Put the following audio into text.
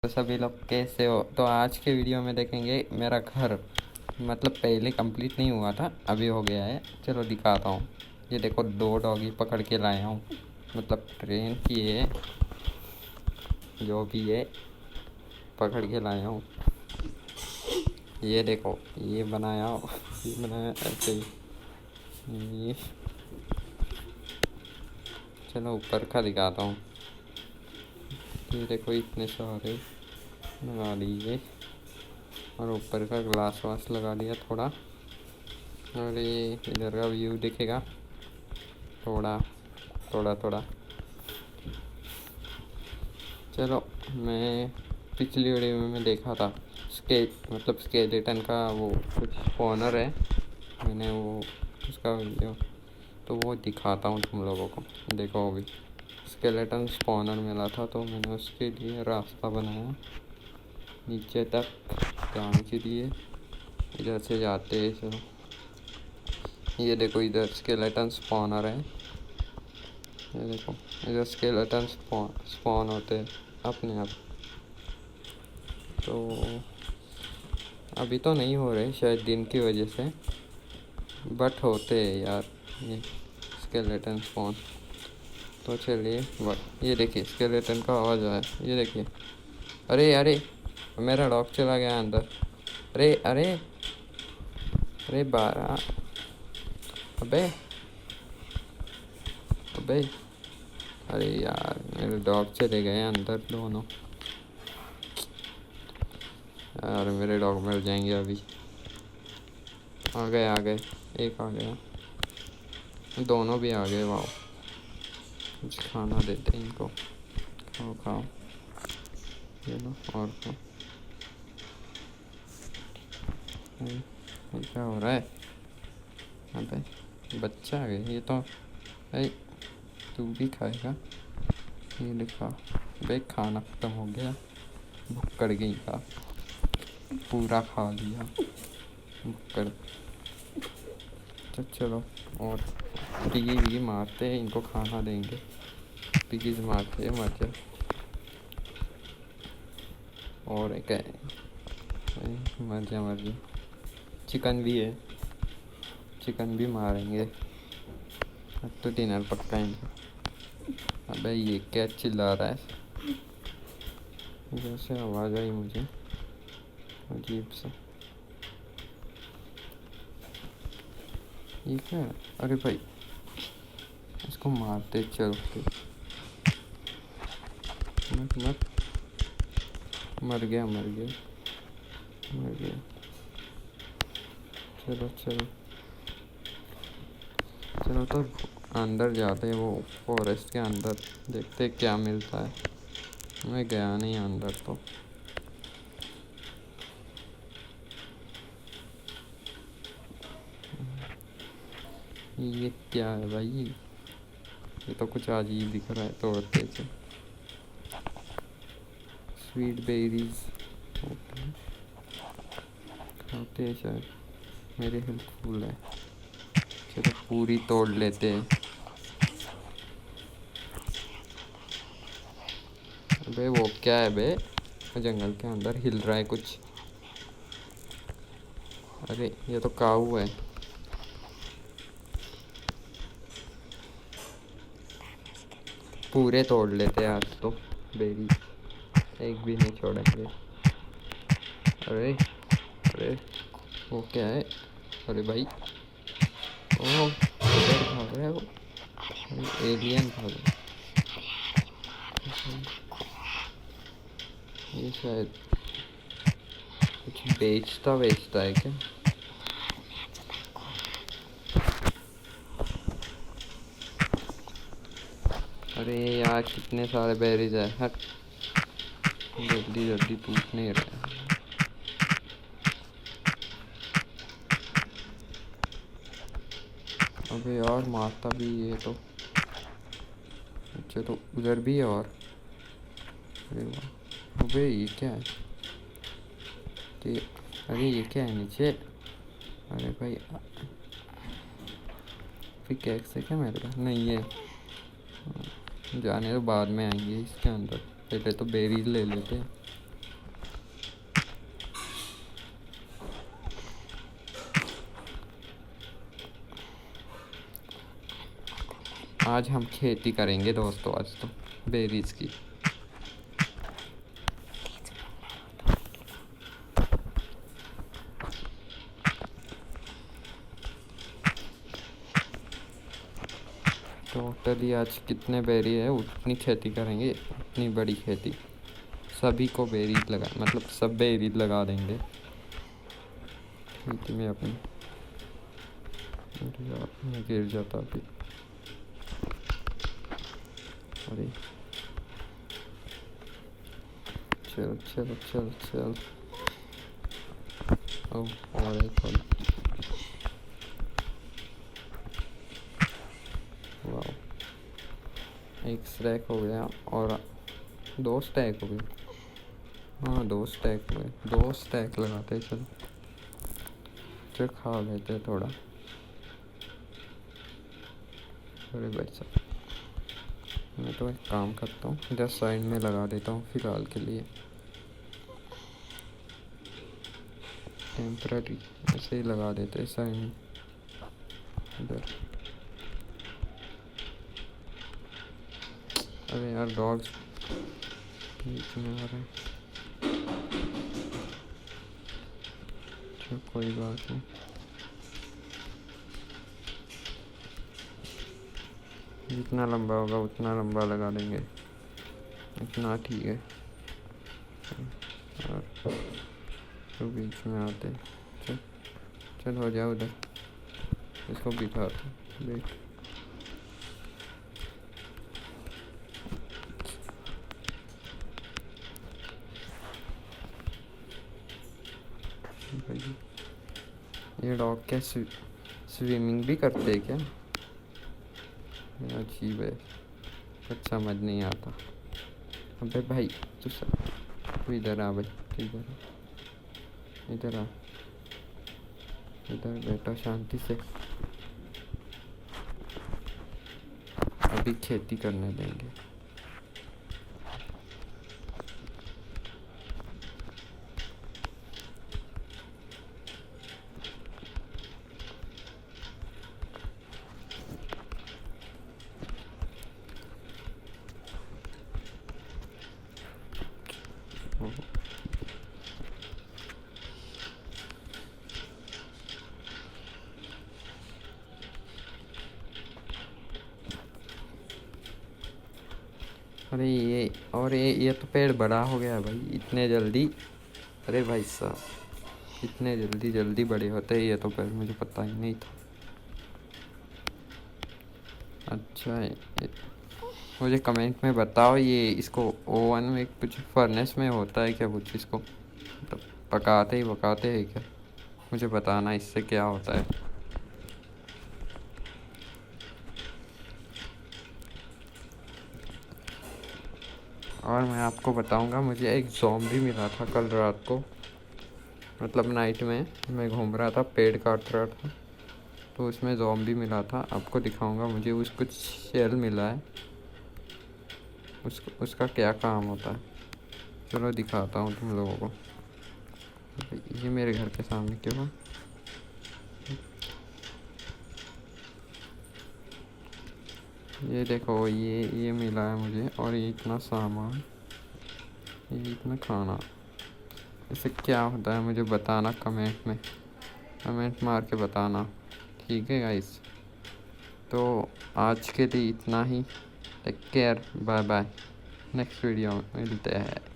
तो सभी लोग कैसे हो? तो आज के वीडियो में देखेंगे मेरा घर, मतलब पहले कंप्लीट नहीं हुआ था, अभी हो गया है। चलो दिखाता हूँ। ये देखो, 2 डॉगी पकड़ के लाया हूँ, मतलब ट्रेन की है, जो भी है पकड़ के लाया हूँ। ये देखो, ये बनाया ऐसे ही। ये चलो ऊपर का दिखाता हूँ। ये देखो, इतने सारे लगा लीजिए, और ऊपर का ग्लास वास लगा लिया थोड़ा, और ये इधर का व्यू दिखेगा थोड़ा थोड़ा थोड़ा। चलो, मैं पिछली वीडियो में देखा था मतलब स्केलेटन का वो कुछ स्पॉनर है, मैंने वो उसका वीडियो, तो वो दिखाता हूँ तुम लोगों को। देखो, अभी स्केलेटन स्पॉनर मिला था, तो मैंने उसके लिए रास्ता बनाया नीचे तक जाने के लिए। इधर से जाते हैं। चलो, ये देखो, इधर स्केलेटन स्पॉनर है। ये देखो, इधर स्केलेटन स्पॉन होते हैं अपने आप। तो अभी तो नहीं हो रहे, शायद दिन की वजह से, बट होते हैं यार ये स्केलेटन स्पॉन। तो चलिए, ये देखिए स्केलेटन का आवाज़ आया, ये देखिए। अरे अरे, मेरा डॉग चला गया अंदर। अरे अरे अरे, 12। अबे अबे, अरे यार, मेरे डॉग चले गए अंदर दोनों। यार, मेरे डॉग मर जाएंगे अभी। आ गए, एक आ गया, दोनों भी आ गए। वाह, कुछ खाना देते हैं इनको। खाओ खाओ, ये लो और खाओ। ये क्या हो रहा है? अबे, बच्चा आ गया ये तो। अरे, तू भी खाएगा? ये लिखा। भाई, खाना ख़त्म हो गया, भुक्कड़ गई का पूरा खा लिया भुक्कड़। तो चलो, और पिगी मारते हैं इनको, खाना देंगे। पिगी मारते हैं, मर जाए। और एक है, मर जा। चिकन भी है, चिकन भी मारेंगे। अब तो डिनर पक्का इनका। अबे, ये क्या चिल्ला रहा है? जैसे आवाज़ आई मुझे अजीब सा। ये क्या है? अरे भाई, इसको मारते चलते। मत मत, मर गया। चलो चलो चलो, तो अंदर जाते हैं, वो फॉरेस्ट के अंदर, देखते क्या मिलता है। मैं गया नहीं अंदर तो। ये क्या है भाई? ये तो कुछ अजीब दिख रहा है, तोड़ते से। स्वीट बेरीज खाते हैं शायद, मेरे हेल्पफुल है। चलो, पूरी तोड़ लेते हैं। अबे, वो क्या है बे? जंगल के अंदर हिल रहा है कुछ। अरे, ये तो काऊ है। पूरे तोड़ लेते हैं आज तो, बेरी एक भी नहीं छोड़ेंगे। अरे अरे, वो क्या है? अरे भाई, ओह, इधर भाग रहा है वो। एलियन भाग रहा है। ये शायद कुछ बेचता है क्या? अरे यार, कितने सारे बेरीज है। हट, जल्दी जल्दी टूट नहीं रहा है। अबे यार, मारता भी ये तो। अच्छा, तो उधर भी है और। अरे वाह। अबे, ये क्या है? कि अरे, ये क्या है नीचे? अरे भाई, पिकैक्स है क्या मेरे पास? नहीं है, जाने तो बाद में आएंगे इसके अंदर, पहले तो बेरीज ले लेते हैं। आज हम खेती करेंगे दोस्तों, आज तो बेरीज की। टोटली आज कितने बेरी है उतनी खेती करेंगे, उतनी बड़ी खेती। सभी को बेरीज लगा, मतलब सब बेरीज लगा देंगे खेती में अपनी। अरे यार मैं गिर जाता अभी। अरे चल चल चल चल। और एक और। वाह, एक स्टैक हो गया और 2 स्टैक हो गए। हाँ 2 स्टैक हो गए, 2 स्टैक लगाते चल। चल खा लेते थोड़ा। अरे भाई साहब, मैं तो एक काम करता हूँ, इधर साइड में लगा देता हूँ फिलहाल के लिए, टेम्पररी ऐसे ही लगा देते हैं साइड में इधर। अरे यार डॉग्स बीच में आ रहे हैं। कोई बात नहीं, जितना लंबा होगा उतना लंबा लगा देंगे, इतना ठीक है। और तो बीच में आते, चल चल हो जाओ उधर, इसको बिठाते देख। भाई ये डॉग क्या स्विमिंग भी करते हैं क्या? अजीब है, कुछ समझ नहीं आता। अबे भाई तू इधर आ भाई, इधर इधर आ, इधर बैठो शांति से। अभी खेती करने देंगे। अरे ये तो पेड़ बड़ा हो गया भाई इतने जल्दी। अरे भाई साहब इतने जल्दी बड़े होते हैं ये तो पेड़, मुझे पता ही नहीं था। अच्छा मुझे कमेंट में बताओ, ये इसको ओवन में कुछ फर्नेस में होता है क्या कुछ, इसको मतलब पकाते हैं क्या? मुझे बताना इससे क्या होता है। और मैं आपको बताऊंगा, मुझे एक ज़ॉम्बी मिला था कल रात को, मतलब नाइट में मैं घूम रहा था, पेड़ काट रहा था, तो उसमें ज़ॉम्बी मिला था। आपको दिखाऊंगा, मुझे उस कुछ शेल मिला है, उसका क्या काम होता है, चलो दिखाता हूँ तुम लोगों को। ये मेरे घर के सामने क्यों है? ये देखो, ये मिला है मुझे, और ये इतना सामान, ये इतना खाना, इसे क्या होता है मुझे बताना कमेंट मार के बताना, ठीक है गाइस? तो आज के लिए इतना ही, take care, bye bye, next video में मिलते हैं।